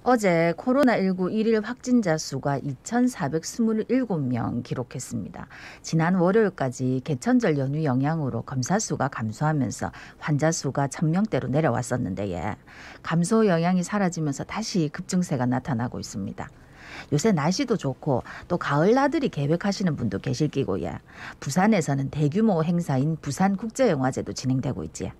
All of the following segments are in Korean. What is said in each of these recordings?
어제 코로나19 일일 확진자 수가 2,427명 기록했습니다. 지난 월요일까지 개천절 연휴 영향으로 검사 수가 감소하면서 환자 수가 1,000명대로 내려왔었는데 감소 영향이 사라지면서 다시 급증세가 나타나고 있습니다. 요새 날씨도 좋고 또 가을 나들이 계획하시는 분도 계실 끼고 부산에서는 대규모 행사인 부산국제영화제도 진행되고 있지.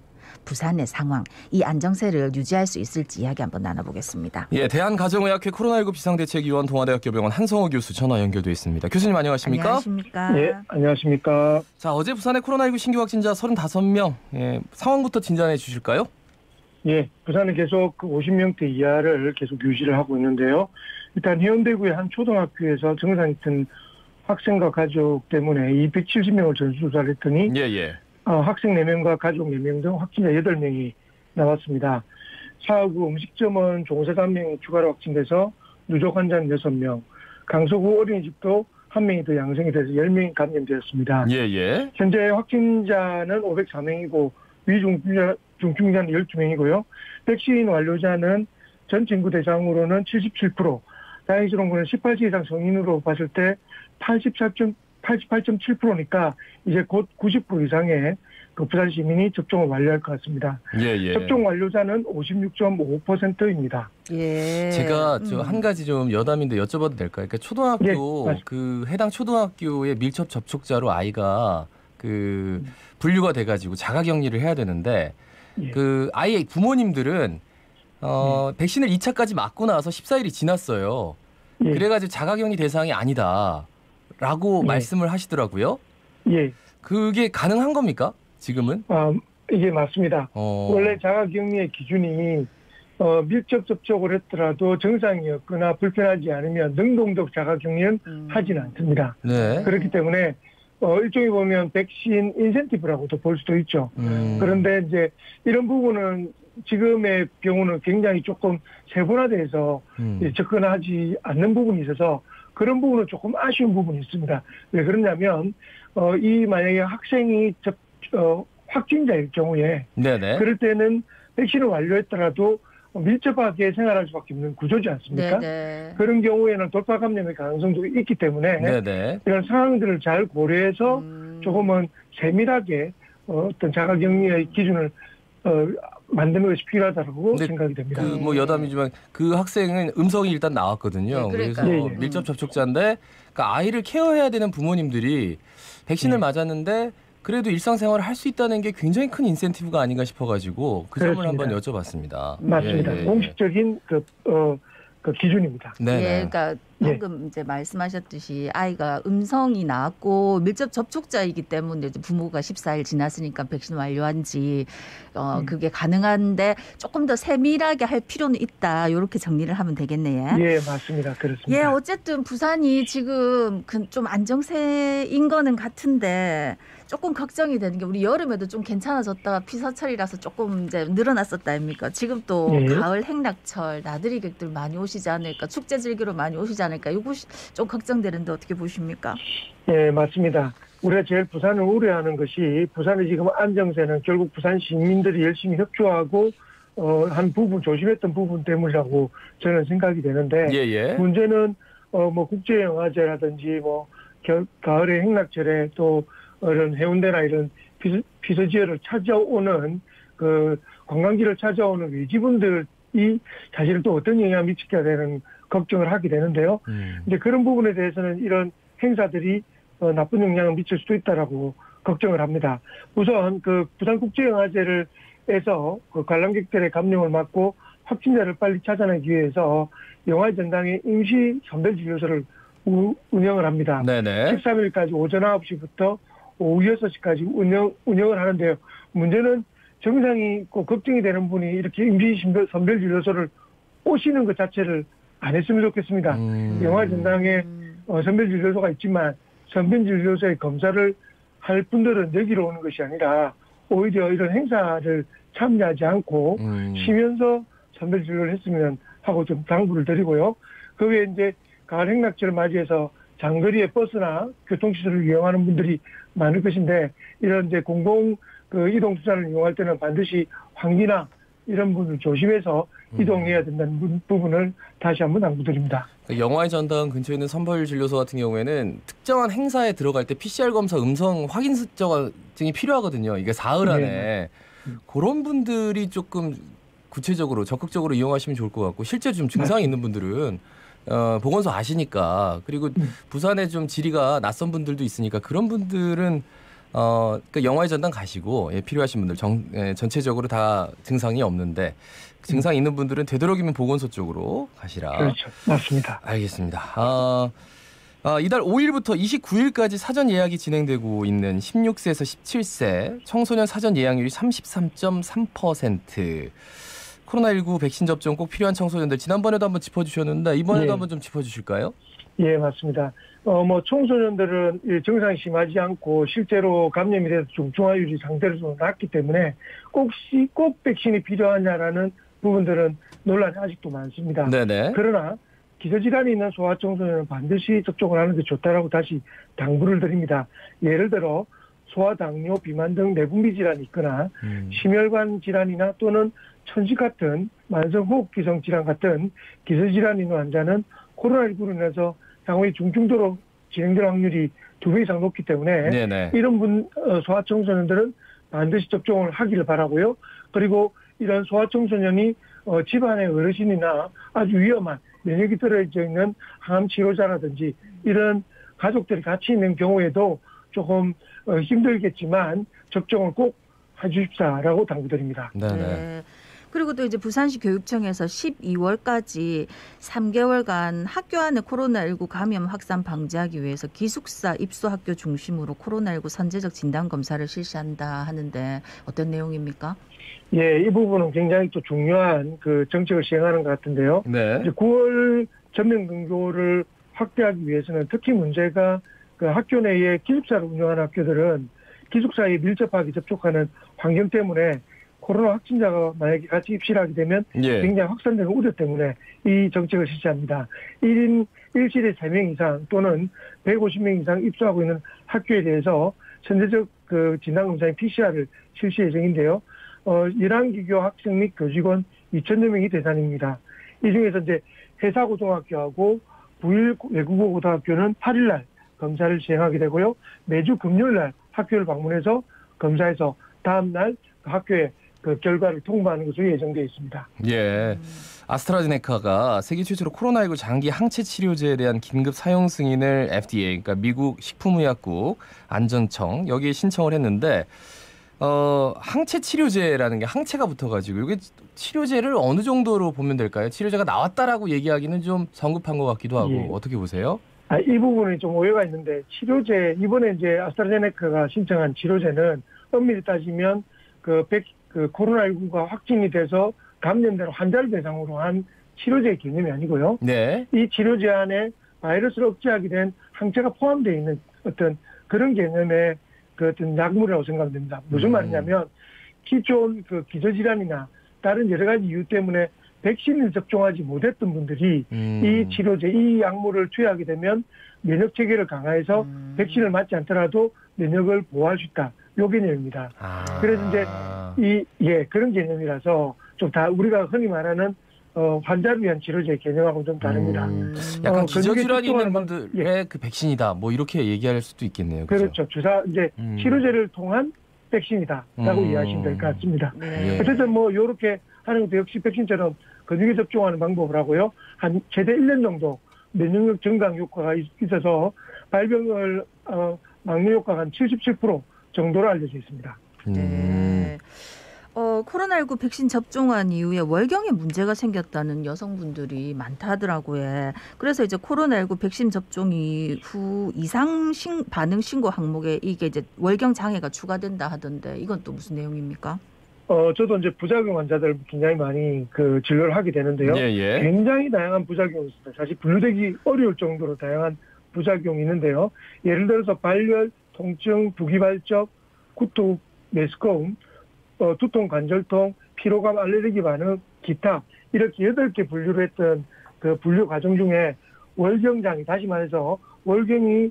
부산의 상황, 이 안정세를 유지할 수 있을지 이야기 한번 나눠보겠습니다. 예, 대한가정의학회 코로나19 비상대책위원 동아대학교병원 한성호 교수 전화 연결돼 있습니다. 교수님 안녕하십니까? 안녕하십니까? 예, 안녕하십니까? 자, 어제 부산의 코로나19 신규 확진자 35명, 상황부터 진단해 주실까요? 예, 부산은 계속 그 50명대 이하를 계속 유지를 하고 있는데요. 일단 해운대구의 한 초등학교에서 증상 있던 학생과 가족 때문에 270명을 전수조사를 했더니 학생 4명과 가족 4명 등 확진자 8명이 나왔습니다. 사하구 음식점은 종사자 1명이 추가로 확진돼서 누적 환자는 6명, 강서구 어린이집도 1명이 더 양성이 돼서 10명이 감염되었습니다. 현재 확진자는 504명이고 위중증자는 12명이고요. 백신 완료자는 전 인구 대상으로는 77%, 다행스러운 거는 18세 이상 성인으로 봤을 때 88.7%니까 이제 곧 90% 이상의 그 부산 시민이 접종을 완료할 것 같습니다. 접종 완료자는 56.5%입니다. 제가 한 가지 좀 여담인데 여쭤봐도 될까요? 그러니까 초등학교 그 해당 초등학교의 밀접 접촉자로 아이가 그 분류가 돼가지고 자가격리를 해야 되는데 그 아이의 부모님들은 백신을 2차까지 맞고 나서 14일이 지났어요. 그래가지고 자가격리 대상이 아니다라고 말씀을 하시더라고요. 그게 가능한 겁니까? 지금은? 이게 맞습니다. 원래 자가격리의 기준이 밀접 접촉을 했더라도 정상이었거나 불편하지 않으면 능동적 자가격리는 하지는 않습니다. 그렇기 때문에 일종의 보면 백신 인센티브라고도 볼 수도 있죠. 그런데 이제 이런 부분은 지금의 경우는 굉장히 조금 세분화돼서 접근하지 않는 부분이 있어서 그런 부분은 조금 아쉬운 부분이 있습니다. 왜 그러냐면 이 만약에 학생이 확진자일 경우에 그럴 때는 백신을 완료했더라도 밀접하게 생활할 수밖에 없는 구조지 않습니까? 그런 경우에는 돌파 감염의 가능성도 있기 때문에 이런 상황들을 잘 고려해서 조금은 세밀하게 어떤 자가격리의 기준을 만드는 것이 필요하다고 생각이 됩니다. 뭐 여담이지만 그 학생은 음성이 일단 나왔거든요. 그래서 밀접 접촉자인데 그러니까 아이를 케어해야 되는 부모님들이 백신을 맞았는데 그래도 일상생활을 할 수 있다는 게 굉장히 큰 인센티브가 아닌가 싶어가지고 그 점을 한번 여쭤봤습니다. 맞습니다. 공식적인 그 기준입니다. 그러니까 방금 이제 말씀하셨듯이 아이가 음성이 나왔고 밀접 접촉자이기 때문에 이제 부모가 14일 지났으니까 백신 완료한지 그게 가능한데 조금 더 세밀하게 할 필요는 있다. 이렇게 정리를 하면 되겠네요. 맞습니다. 그렇습니다. 어쨌든 부산이 지금 좀 안정세인 거는 같은데 조금 걱정이 되는 게 우리 여름에도 좀 괜찮아졌다가 피서철이라서 조금 이제 늘어났었다 아닙니까? 지금 또 가을 행락철 나들이객들 많이 오시지 않을까? 축제 즐기러 많이 오시지 않을까? 이거 좀 걱정되는데 어떻게 보십니까? 맞습니다. 우리가 제일 부산을 우려하는 것이 부산의 지금 안정세는 결국 부산 시민들이 열심히 협조하고 한 부분 조심했던 부분 때문이라고 저는 생각이 되는데 문제는 뭐 국제영화제라든지 뭐 가을의 행락철에 또 이런 해운대나 이런 피서지역을 찾아오는 그 관광지를 찾아오는 외지분들이 사실은 또 어떤 영향을 미치게 되는 걱정을 하게 되는데요. 근데 그런 부분에 대해서는 이런 행사들이 나쁜 영향을 미칠 수도 있다라고 걱정을 합니다. 우선 그 부산국제영화제를 해서 그 관람객들의 감염을 막고 확진자를 빨리 찾아내기 위해서 영화 전당에 임시 선별진료소를 운영을 합니다. 13일까지 오전 9시부터 오후 6시까지 운영을 하는데요. 문제는 정상이 있고 걱정이 되는 분이 이렇게 임시 선별진료소를 오시는 것 자체를 안 했으면 좋겠습니다. 영화 전당에 선별진료소가 있지만 선별진료소에 검사를 할 분들은 여기로 오는 것이 아니라 오히려 이런 행사를 참여하지 않고 쉬면서 선별진료를 했으면 하고 좀 당부를 드리고요. 그 외에 이제 가을 행락절을 맞이해서 장거리의 버스나 교통시설을 이용하는 분들이 많을 것인데 이런 이제 공공 그 이동수단을 이용할 때는 반드시 환기나 이런 부분을 조심해서 이동해야 된다는 부분을 다시 한번 당부드립니다. 영화의 전당 근처에 있는 선별진료소 같은 경우에는 특정한 행사에 들어갈 때 PCR 검사 음성 확인 증이 필요하거든요. 이게 사흘 안에. 네. 그런 분들이 조금 구체적으로 적극적으로 이용하시면 좋을 것 같고 실제 좀 증상이 있는 분들은 보건소 아시니까 그리고 부산에 좀 지리가 낯선 분들도 있으니까 그런 분들은 그러니까 영화의 전당 가시고 필요하신 분들 전체적으로 다 증상이 없는데 증상 있는 분들은 되도록이면 보건소 쪽으로 가시라. 그렇죠. 맞습니다. 알겠습니다. 이달 5일부터 29일까지 사전 예약이 진행되고 있는 16세에서 17세 청소년 사전 예약률이 33.3%. 코로나19 백신 접종 꼭 필요한 청소년들 지난번에도 한번 짚어주셨는데 이번에도 예. 한번 좀 짚어주실까요? 예, 맞습니다. 청소년들은 증상이 심하지 않고 실제로 감염이 돼서 중증화율이 상대적으로 낮기 때문에 꼭 백신이 필요하냐라는 부분들은 논란이 아직도 많습니다. 네네. 그러나 기저질환이 있는 소아청소년은 반드시 접종을 하는 게 좋다라고 다시 당부를 드립니다. 예를 들어 소아당뇨, 비만 등 내분비 질환이 있거나 심혈관 질환이나 또는 천식 같은 만성호흡기성 질환 같은 기저질환이 있는 환자는 코로나19로 인해서 향후에 중증도로 진행될 확률이 2배 이상 높기 때문에 네네. 이런 소아청소년들은 반드시 접종을 하기를 바라고요. 그리고 이런 소아청소년이 집안의 어르신이나 아주 위험한 면역이 떨어져 있는 항암 치료자라든지 이런 가족들이 같이 있는 경우에도 조금 힘들겠지만 접종을 꼭 해주십사라고 당부드립니다. 네네. 네. 그리고 또 이제 부산시 교육청에서 12월까지 3개월간 학교 안에 코로나19 감염 확산 방지하기 위해서 기숙사 입소 학교 중심으로 코로나19 선제적 진단 검사를 실시한다 하는데 어떤 내용입니까? 예, 이 부분은 굉장히 또 중요한 그 정책을 시행하는 것 같은데요. 네. 이제 9월 전면 등교를 확대하기 위해서는 특히 문제가 그 학교 내에 기숙사를 운영하는 학교들은 기숙사에 밀접하게 접촉하는 환경 때문에 코로나 확진자가 만약에 같이 입시를 하게 되면 예. 굉장히 확산되는 우려 때문에 이 정책을 실시합니다. 1인 1실에 3명 이상 또는 150명 이상 입소하고 있는 학교에 대해서 선제적 그 진단검사인 PCR을 실시 예정인데요. 11기교 학생 및 교직원 2,000여 명이 대상입니다. 이 중에서 이제 회사고등학교하고 부일 외국어 고등학교는 8일날 검사를 시행하게 되고요. 매주 금요일날 학교를 방문해서 검사해서 다음날 그 학교에 그 결과를 통보하는 것으로 예정되어 있습니다. 예. 아스트라제네카가 세계 최초로 코로나19 장기 항체 치료제에 대한 긴급 사용 승인을 FDA, 그러니까 미국 식품의약국 안전청 여기에 신청을 했는데 항체 치료제라는 게 항체가 붙어가지고 이게 치료제를 어느 정도로 보면 될까요? 치료제가 나왔다라고 얘기하기는 좀 성급한 것 같기도 하고 예. 어떻게 보세요? 이 부분이 좀 오해가 있는데 치료제 이번에 이제 아스트라제네카가 신청한 치료제는 엄밀히 따지면 그 코로나19가 확진이 돼서 감염된 환자를 대상으로 한 치료제 개념이 아니고요. 네. 이 치료제 안에 바이러스를 억제하게 된 항체가 포함되어 있는 어떤 그런 개념의 그 어떤 약물이라고 생각됩니다. 무슨 말이냐면 기존 그 기저질환이나 다른 여러 가지 이유 때문에 백신을 접종하지 못했던 분들이 이 치료제, 이 약물을 투여하게 되면 면역 체계를 강화해서 백신을 맞지 않더라도 면역을 보호할 수 있다. 요 개념입니다. 그래서 이제 그런 개념이라서 좀 다 우리가 흔히 말하는 환자를 위한 치료제 개념하고 좀 다릅니다. 약간 기저질환이 있는 분들의 그 백신이다. 뭐 이렇게 얘기할 수도 있겠네요. 그렇죠. 주사 이제 치료제를 통한 백신이다라고 이해하시면 될 것 같습니다. 네. 어쨌든 뭐 이렇게 하는 것도 역시 백신처럼 근육에 접종하는 방법을 하고요. 한 최대 1년 정도 면역력 증강 효과가 있어서 발병을 막는 효과가 한 77% 정도로 알려져 있습니다. 네. 코로나19 백신 접종한 이후에 월경에 문제가 생겼다는 여성분들이 많다 하더라고요. 그래서 이제 코로나19 백신 접종 이후 이상 반응 신고 항목에 이게 이제 월경 장애가 추가된다 하던데 이건 또 무슨 내용입니까? 저도 이제 부작용 환자들 굉장히 많이 그 진료를 하게 되는데요. 예. 굉장히 다양한 부작용이 있습니다. 사실 분류되기 어려울 정도로 다양한 부작용이 있는데요. 예를 들어서 발열, 통증, 부기발적, 구토, 메스꺼움, 두통, 관절통, 피로감, 알레르기 반응, 기타 이렇게 8개 분류를 했던 그 분류 과정 중에 월경장애, 다시 말해서 월경이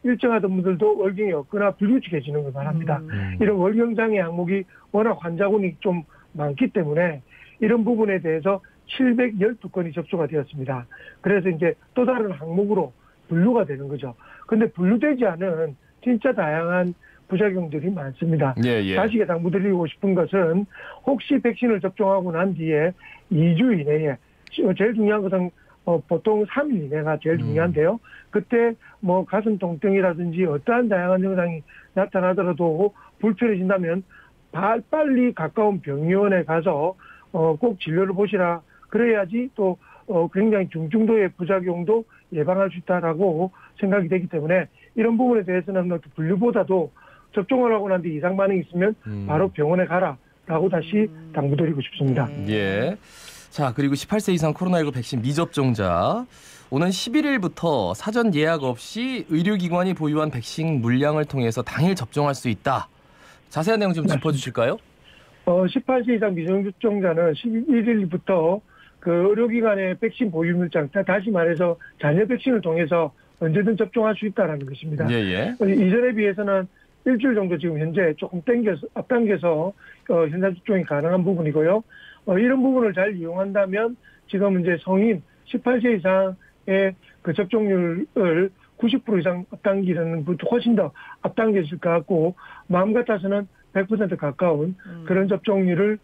일정하던 분들도 월경이 없거나 불규칙해지는 걸 말합니다. 이런 월경장애 항목이 워낙 환자군이 좀 많기 때문에 이런 부분에 대해서 712건이 접수가 되었습니다. 그래서 이제 또 다른 항목으로 분류가 되는 거죠. 근데 분류되지 않은 진짜 다양한 부작용들이 많습니다. 예. 다시 당부드리고 싶은 것은 혹시 백신을 접종하고 난 뒤에 2주 이내에 제일 중요한 것은 보통 3일 이내가 제일 중요한데요. 그때 뭐 가슴 통증이라든지 어떠한 다양한 증상이 나타나더라도 불편해진다면 빨리 가까운 병원에 가서 꼭 진료를 보시라. 그래야지 또 굉장히 중증도의 부작용도 예방할 수 있다라고 생각이 되기 때문에 이런 부분에 대해서는 분류보다도 접종을 하고 난 뒤 이상 반응이 있으면 바로 병원에 가라라고 다시 당부드리고 싶습니다. 예. 자, 그리고 18세 이상 코로나19 백신 미접종자. 오는 11일부터 사전 예약 없이 의료기관이 보유한 백신 물량을 통해서 당일 접종할 수 있다. 자세한 내용 좀 짚어주실까요? 18세 이상 미접종자는 11일부터 그 의료기관의 백신 보유 물량, 다시 말해서 잔여 백신을 통해서 언제든 접종할 수 있다는 것입니다. 예. 이전에 비해서는 일주일 정도 지금 현재 조금 앞당겨서 현장 접종이 가능한 부분이고요. 이런 부분을 잘 이용한다면 지금 이제 성인 18세 이상의 그 접종률을 90% 이상 앞당기는 것도 훨씬 더 앞당겨질 것 같고 마음 같아서는 100% 가까운 그런 접종률을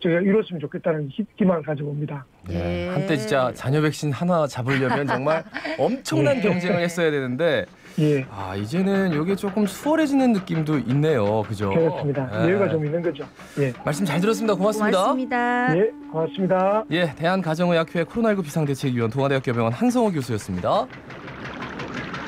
저희가 이뤘으면 좋겠다는 기만을 가지고 옵니다. 네. 한때 진짜 잔여 백신 하나 잡으려면 정말 엄청난 경쟁을 했어야 되는데 예. 이제는 이게 조금 수월해지는 느낌도 있네요. 그죠? 그렇습니다. 여유가 좀 있는 거죠. 예. 말씀 잘 들었습니다. 고맙습니다. 고맙습니다. 예, 고맙습니다. 예, 대한가정의학회 코로나19 비상대책위원 동아대학교병원 한성호 교수였습니다.